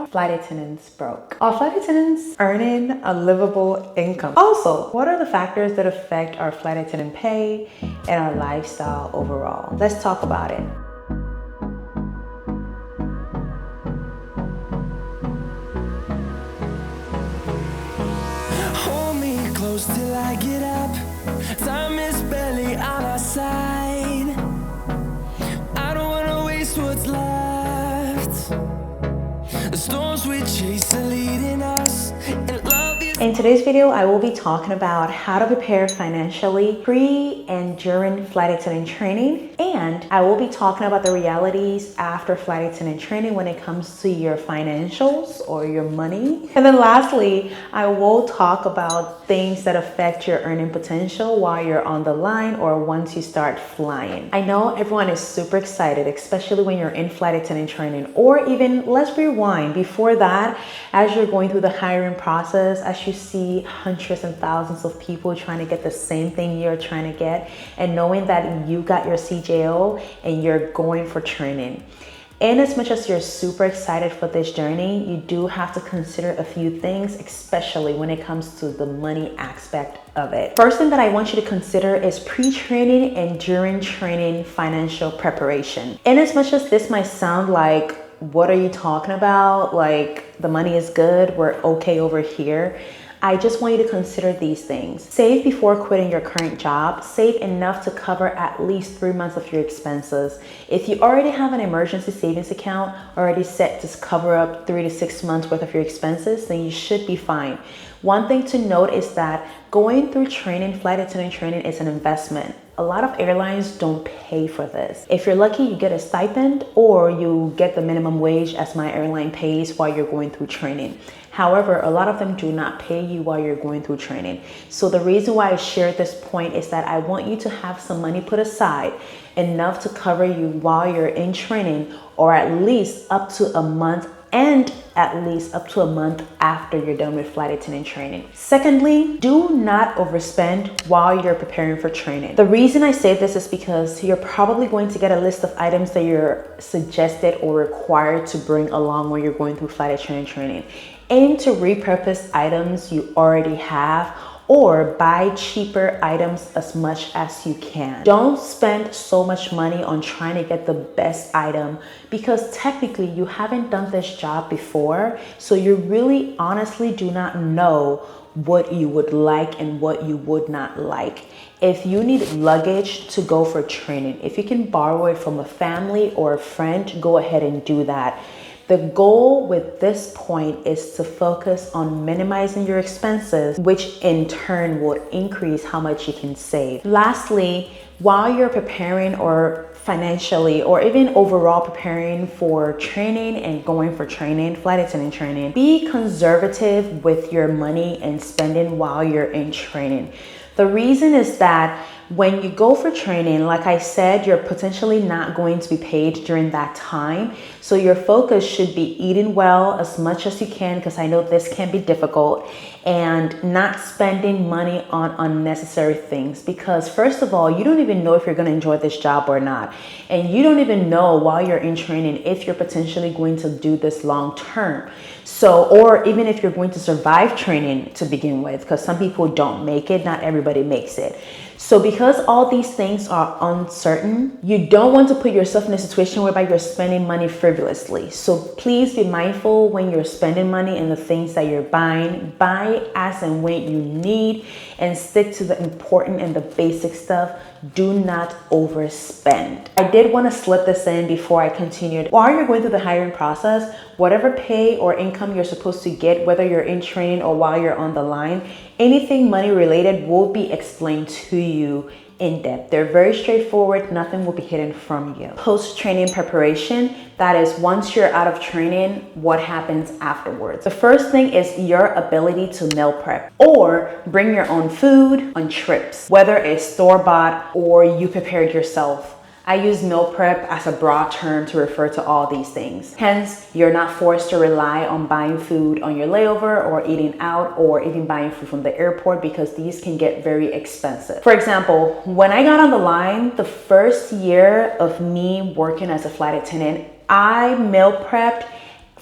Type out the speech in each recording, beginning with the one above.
are flight attendants broke? Are flight attendants earning a livable income? Also, what are the factors that affect our flight attendant pay and our lifestyle overall? Let's talk about it. Hold me close till I get up. Time is barely on our side. I don't wanna waste what's left. The storms we chase are leading us, and love is... In today's video, I will be talking about how to prepare financially pre and during flight attendant training, and I will be talking about the realities after flight attendant training when it comes to your financials or your money. And then lastly, I will talk about things that affect your earning potential while you're on the line or once you start flying. I know everyone is super excited, especially when you're in flight attendant training, or even, let's rewind, before that, as you're going through the hiring process, as you see hundreds and thousands of people trying to get the same thing you're trying to get, and knowing that you got your CJO and you're going for training. And as much as you're super excited for this journey, you do have to consider a few things, especially when it comes to the money aspect of it. First thing that I want you to consider is pre-training and during training financial preparation. And as much as this might sound like, what are you talking about? Like, the money is good, we're okay over here. I just want you to consider these things. Save before quitting your current job. Save enough to cover at least 3 months of your expenses. If you already have an emergency savings account already set to cover up 3 to 6 months worth of your expenses, then you should be fine. One thing to note is that going through training, flight attendant training, is an investment. A lot of airlines don't pay for this. If you're lucky, you get a stipend or you get the minimum wage as my airline pays while you're going through training. However, a lot of them do not pay you while you're going through training. So the reason why I shared this point is that I want you to have some money put aside, enough to cover you while you're in training, or at least up to a month, and at least up to a month after you're done with flight attendant training. Secondly, do not overspend while you're preparing for training. The reason I say this is because you're probably going to get a list of items that you're suggested or required to bring along when you're going through flight attendant training. Aim to repurpose items you already have, or buy cheaper items as much as you can. Don't spend so much money on trying to get the best item, because technically you haven't done this job before, so you really honestly do not know what you would like and what you would not like. If you need luggage to go for training, if you can borrow it from a family or a friend, go ahead and do that. The goal with this point is to focus on minimizing your expenses, which in turn will increase how much you can save. Lastly, while you're preparing or financially or even overall preparing for training and going for training, flight attendant training, be conservative with your money and spending while you're in training. The reason is that when you go for training, like I said, you're potentially not going to be paid during that time. So your focus should be eating well as much as you can, because I know this can be difficult, and not spending money on unnecessary things. Because first of all, you don't even know if you're going to enjoy this job or not. And you don't even know while you're in training if you're potentially going to do this long term. So, or even if you're going to survive training to begin with, because some people don't make it, not everybody makes it. So because all these things are uncertain, you don't want to put yourself in a situation whereby you're spending money frivolously. So please be mindful when you're spending money and the things that you're buying. Buy as and when you need, and stick to the important and the basic stuff. Do not overspend. I did want to slip this in before I continued. While you're going through the hiring process, whatever pay or income you're supposed to get, whether you're in training or while you're on the line, anything money related will be explained to you in depth. They're very straightforward. Nothing will be hidden from you. Post-training preparation, that is once you're out of training, what happens afterwards. The first thing is your ability to meal prep or bring your own food on trips, whether it's store-bought or you prepared yourself. I use meal prep as a broad term to refer to all these things. Hence, you're not forced to rely on buying food on your layover or eating out or even buying food from the airport, because these can get very expensive. For example, when I got on the line, the first year of me working as a flight attendant, I meal prepped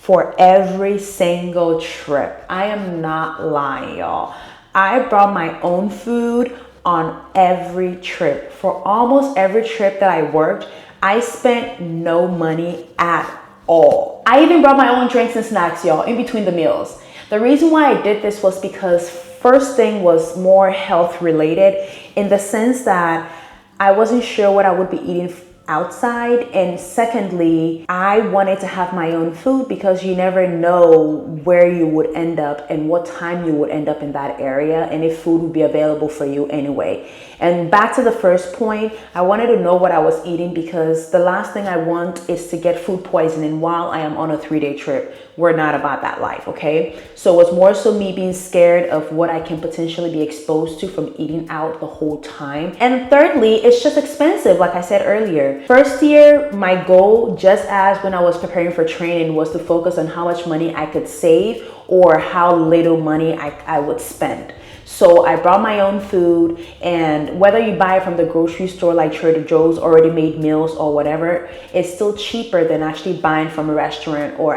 for every single trip. I am not lying, y'all. I brought my own food on every trip. For almost every trip that I worked, I spent no money at all. I even brought my own drinks and snacks, y'all, in between the meals. The reason why I did this was because first thing was more health related, in the sense that I wasn't sure what I would be eating outside, and secondly, I wanted to have my own food because you never know where you would end up and what time you would end up in that area, and if food would be available for you anyway. And back to the first point, I wanted to know what I was eating because the last thing I want is to get food poisoning while I am on a 3-day trip. We're not about that life, okay? So it was more so me being scared of what I can potentially be exposed to from eating out the whole time. And thirdly, it's just expensive, like I said earlier. First year, my goal, just as when I was preparing for training, was to focus on how much money I could save or how little money I would spend. So I brought my own food, and whether you buy it from the grocery store like Trader Joe's already made meals or whatever, it's still cheaper than actually buying from a restaurant or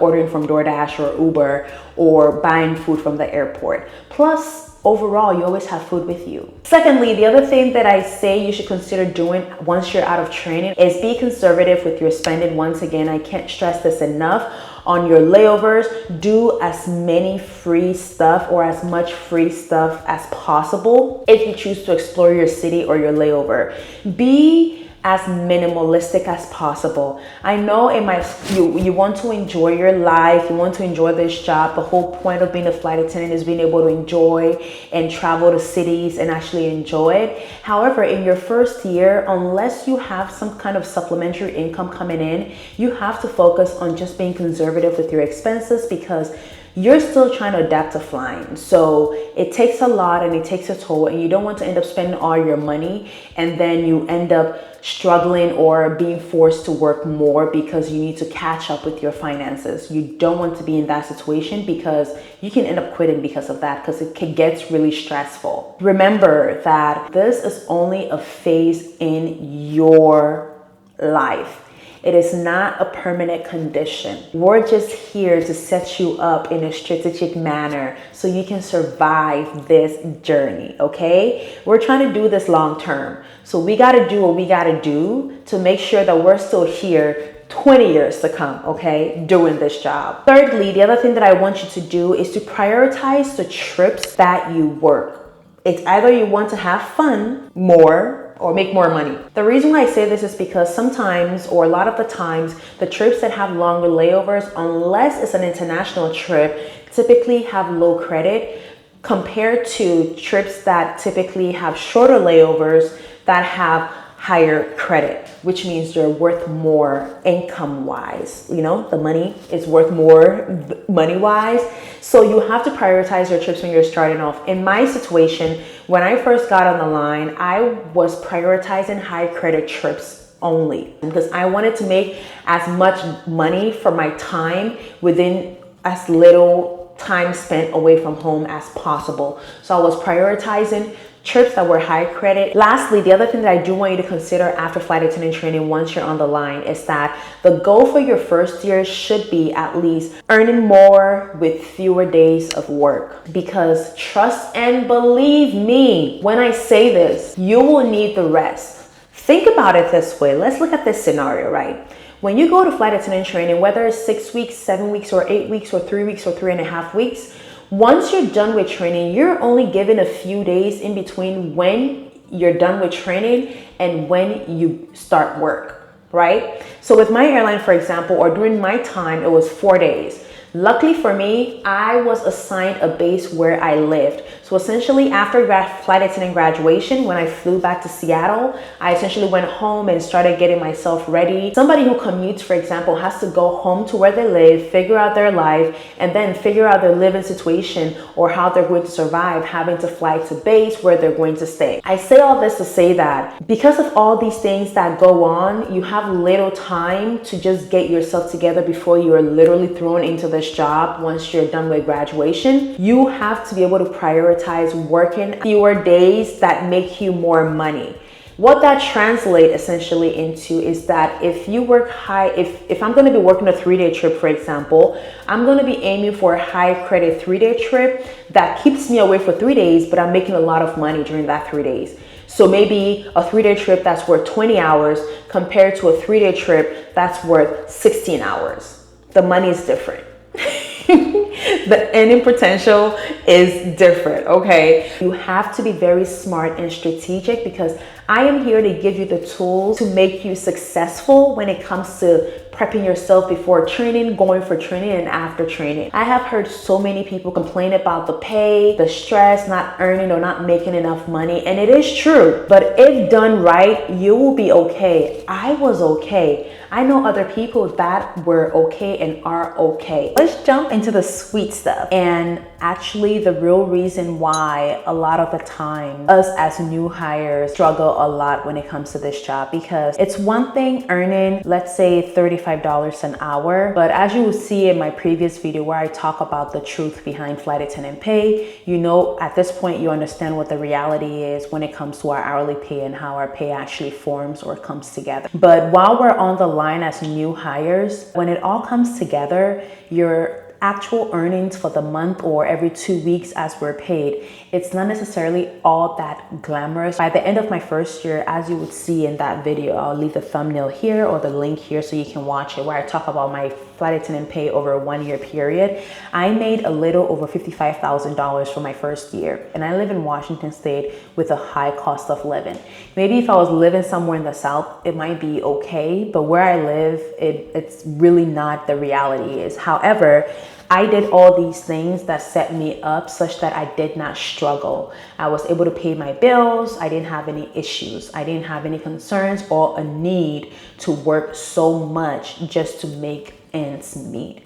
ordering from DoorDash or Uber or buying food from the airport. Plus, overall, you always have food with you. Secondly, the other thing that I say you should consider doing once you're out of training is be conservative with your spending. Once again, I can't stress this enough. On your layovers, do as many free stuff or as much free stuff as possible if you choose to explore your city or your layover. Be as minimalistic as possible. I know you want to enjoy your life, you want to enjoy this job. The whole point of being a flight attendant is being able to enjoy and travel to cities and actually enjoy it. However, in your first year, unless you have some kind of supplementary income coming in, you have to focus on just being conservative with your expenses because you're still trying to adapt to flying. So it takes a lot and it takes a toll, and you don't want to end up spending all your money and then you end up struggling or being forced to work more because you need to catch up with your finances. You don't want to be in that situation because you can end up quitting because of that, because it gets really stressful. Remember that this is only a phase in your life. It is not a permanent condition. We're just here to set you up in a strategic manner so you can survive this journey, okay? We're trying to do this long term. So we got to do what we got to do to make sure that we're still here 20 years to come, okay, doing this job. Thirdly, the other thing that I want you to do is to prioritize the trips that you work. It's either you want to have fun more or make more money. The reason why I say this is because sometimes, or a lot of the times, the trips that have longer layovers, unless it's an international trip, typically have low credit compared to trips that typically have shorter layovers that have higher credit, which means they're worth more income wise. You know, the money is worth more money wise. So you have to prioritize your trips when you're starting off. In my situation, when I first got on the line, I was prioritizing high credit trips only because I wanted to make as much money for my time within as little time spent away from home as possible. So I was prioritizing trips that were high credit. Lastly, the other thing that I do want you to consider after flight attendant training once you're on the line is that the goal for your first year should be at least earning more with fewer days of work. Because trust and believe me when I say this, you will need the rest. Think about it this way. Let's look at this scenario, right? When you go to flight attendant training, whether it's 6 weeks, 7 weeks, or 8 weeks, or 3 weeks, or 3.5 weeks, once you're done with training, you're only given a few days in between when you're done with training and when you start work, right? So with my airline, for example, or during my time, it was 4 days. Luckily for me, I was assigned a base where I lived. So essentially after flight attendant graduation, when I flew back to Seattle, I essentially went home and started getting myself ready. Somebody who commutes, for example, has to go home to where they live, figure out their life, and then figure out their living situation or how they're going to survive having to fly to base where they're going to stay. I say all this to say that because of all these things that go on, you have little time to just get yourself together before you are literally thrown into this job once you're done with graduation. You have to be able to prioritize working fewer days that make you more money. What that translates essentially into is that if you work high, if I'm going to be working a 3-day trip, for example, I'm going to be aiming for a high credit 3-day trip that keeps me away for 3 days, but I'm making a lot of money during that 3 days. So maybe a 3-day trip that's worth 20 hours compared to a 3-day trip that's worth 16 hours. The money is different. The earning potential is different, okay? You have to be very smart and strategic, because I am here to give you the tools to make you successful when it comes to prepping yourself before training, going for training, and after training. I have heard so many people complain about the pay, the stress, not earning or not making enough money, and it is true. But if done right, you will be okay. I was okay. I know other people that were okay and are okay. Let's jump into the sweet stuff, and actually the real reason why a lot of the time us as new hires struggle a lot when it comes to this job, because it's one thing earning, let's say $35 an hour, but as you will see in my previous video where I talk about the truth behind flight attendant pay, you know, at this point you understand what the reality is when it comes to our hourly pay and how our pay actually forms or comes together. But while we're on the line as new hires, when it all comes together, your actual earnings for the month or every 2 weeks as we're paid, it's not necessarily all that glamorous. By the end of my first year, as you would see in that video, I'll leave the thumbnail here or the link here so you can watch it, where I talk about my flight attendant pay over a 1-year period. I made a little over $55,000 for my first year, and I live in Washington State with a high cost of living. Maybe if I was living somewhere in the South, it might be okay, but where I live, it's really not the reality is. However, I did all these things that set me up such that I did not struggle. I was able to pay my bills. I didn't have any issues. I didn't have any concerns or a need to work so much just to make ends meet.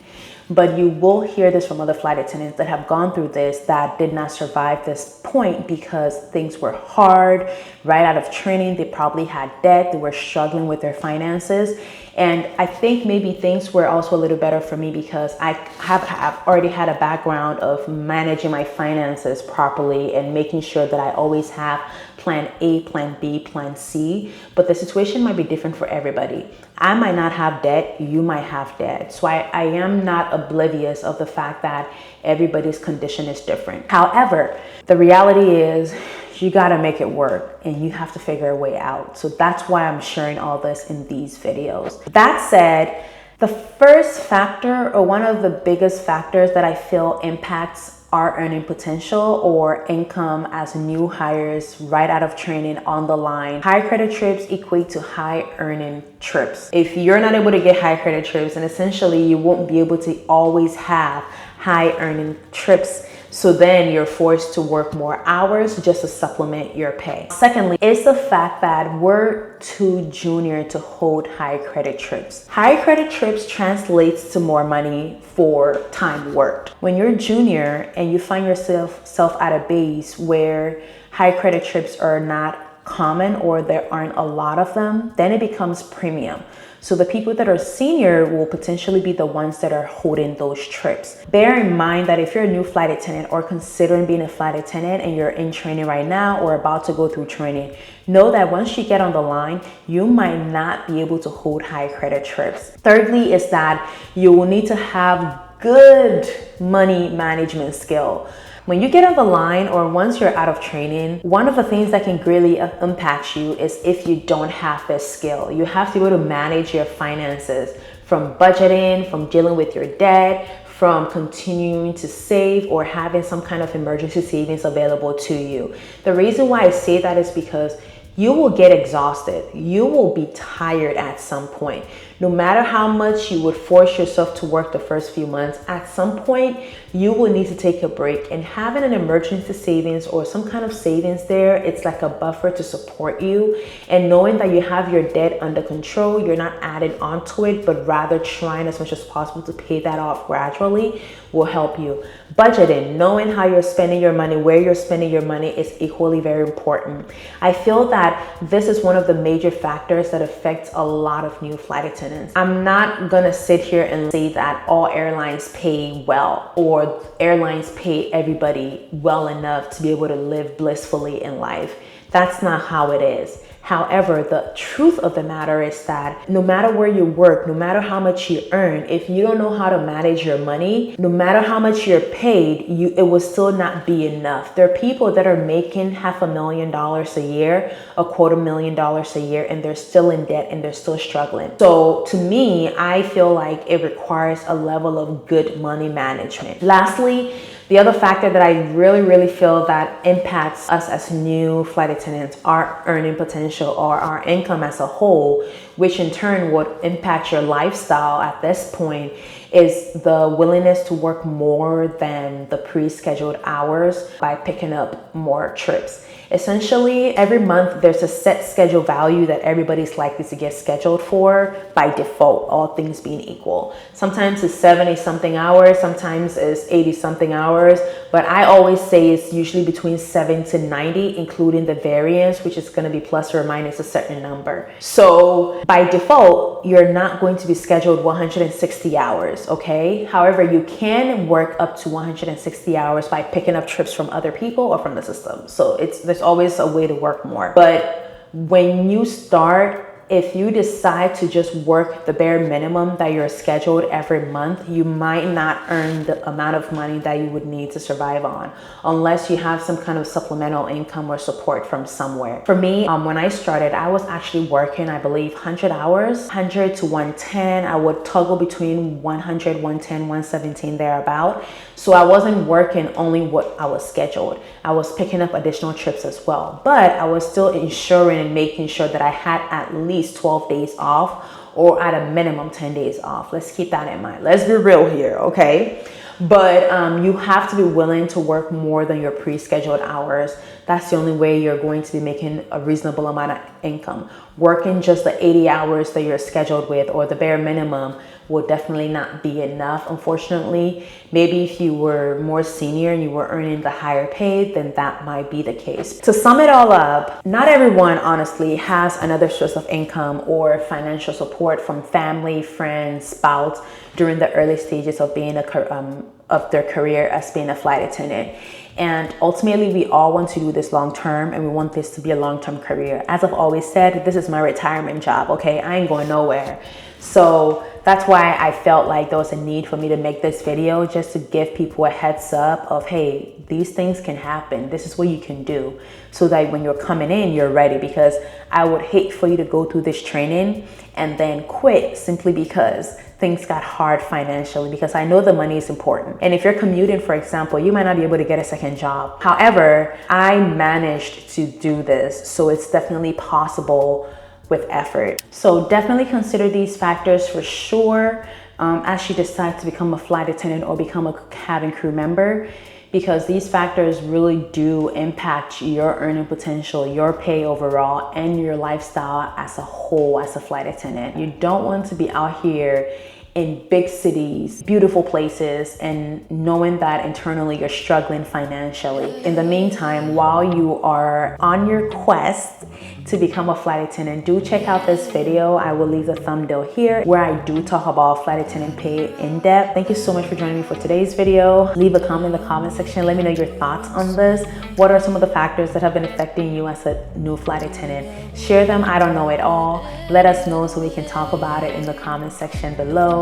But you will hear this from other flight attendants that have gone through this that did not survive this point because things were hard. Right out of training, they probably had debt. They were struggling with their finances. And I think maybe things were also a little better for me because I have already had a background of managing my finances properly and making sure that I always have plan A, plan B, plan C. But the situation might be different for everybody. I might not have debt, you might have debt. So I am not oblivious of the fact that everybody's condition is different. However, the reality is you gotta make it work and you have to figure a way out. So that's why I'm sharing all this in these videos. That said, the first factor, or one of the biggest factors that I feel impacts our earning potential or income as new hires right out of training on the line, high credit trips equate to high earning trips. If you're not able to get high credit trips, then essentially you won't be able to always have high earning trips. So then you're forced to work more hours just to supplement your pay. Secondly, it's the fact that we're too junior to hold high credit trips. High credit trips translates to more money for time worked. When you're junior and you find yourself at a base where high credit trips are not common or there aren't a lot of them, then it becomes premium. So the people that are senior will potentially be the ones that are holding those trips. Bear in mind that if you're a new flight attendant or considering being a flight attendant and you're in training right now or about to go through training, know that once you get on the line, you might not be able to hold high credit trips. Thirdly is that you will need to have good money management skill. When you get on the line or once you're out of training, one of the things that can greatly impact you is if you don't have this skill. You have to be able to manage your finances, from budgeting, from dealing with your debt, from continuing to save or having some kind of emergency savings available to you. The reason why I say that is because you will get exhausted. You will be tired at some point. No matter how much you would force yourself to work the first few months, at some point, you will need to take a break. And having an emergency savings or some kind of savings there, it's like a buffer to support you. And knowing that you have your debt under control, you're not adding onto it, but rather trying as much as possible to pay that off gradually will help you. Budgeting, knowing how you're spending your money, where you're spending your money is equally very important. I feel that this is one of the major factors that affects a lot of new flight attendants. I'm not gonna sit here and say that all airlines pay well or airlines pay everybody well enough to be able to live blissfully in life. That's not how it is. However, the truth of the matter is that no matter where you work, no matter how much you earn, if you don't know how to manage your money, no matter how much you're paid, it will still not be enough. There are people that are making $500,000 a year, $250,000 a year, and they're still in debt and they're still struggling. So to me, I feel like it requires a level of good money management. Lastly, the other factor that I really feel that impacts us as new flight attendants, our earning potential or our income as a whole, which in turn would impact your lifestyle at this point, is the willingness to work more than the pre-scheduled hours by picking up more trips. Essentially, every month there's a set schedule value that everybody's likely to get scheduled for by default, all things being equal. Sometimes it's 70 something hours, sometimes it's 80 something hours, but I always say it's usually between 7 to 90, including the variance, which is going to be plus or minus a certain number. So by default, you're not going to be scheduled 160 hours, okay? However, you can work up to 160 hours by picking up trips from other people or from the system. So there's always a way to work more. But when you start, if you decide to just work the bare minimum that you're scheduled every month, you might not earn the amount of money that you would need to survive on, unless you have some kind of supplemental income or support from somewhere. For me, when I started, I was actually working, I believe, 100 hours, 100 to 110. I would toggle between 100, 110, 117, thereabout. So I wasn't working only what I was scheduled. I was picking up additional trips as well, but I was still ensuring and making sure that I had at least 12 days off, or at a minimum 10 days off. Let's keep that in mind. Let's be real here, okay? But you have to be willing to work more than your pre-scheduled hours. That's the only way you're going to be making a reasonable amount of income. Working just the 80 hours that you're scheduled with, or the bare minimum, will definitely not be enough, unfortunately. Maybe if you were more senior and you were earning the higher pay, then that might be the case. To sum it all up, not everyone honestly has another source of income or financial support from family, friends, spouse during the early stages of being of their career as being a flight attendant. And ultimately, we all want to do this long term, and we want this to be a long-term career. As I've always said, this is my retirement job, okay? I ain't going nowhere. So that's why I felt like there was a need for me to make this video, just to give people a heads up of, hey, these things can happen. This is what you can do, so that when you're coming in, you're ready. Because I would hate for you to go through this training and then quit simply because things got hard financially, because I know the money is important. And if you're commuting, for example, you might not be able to get a second job. However, I managed to do this, so it's definitely possible with effort. So definitely consider these factors for sure as you decide to become a flight attendant or become a cabin crew member, because these factors really do impact your earning potential, your pay overall, and your lifestyle as a whole as a flight attendant. You don't want to be out here in big cities, beautiful places, and knowing that internally you're struggling financially. In the meantime, while you are on your quest to become a flight attendant, do check out this video. I will leave the thumbnail here where I do talk about flight attendant pay in depth. Thank you so much for joining me for today's video. Leave a comment in the comment section. Let me know your thoughts on this. What are some of the factors that have been affecting you as a new flight attendant? Share them. I don't know it all. Let us know so we can talk about it in the comment section below.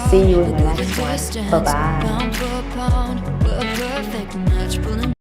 See you in the next one. Bye-bye.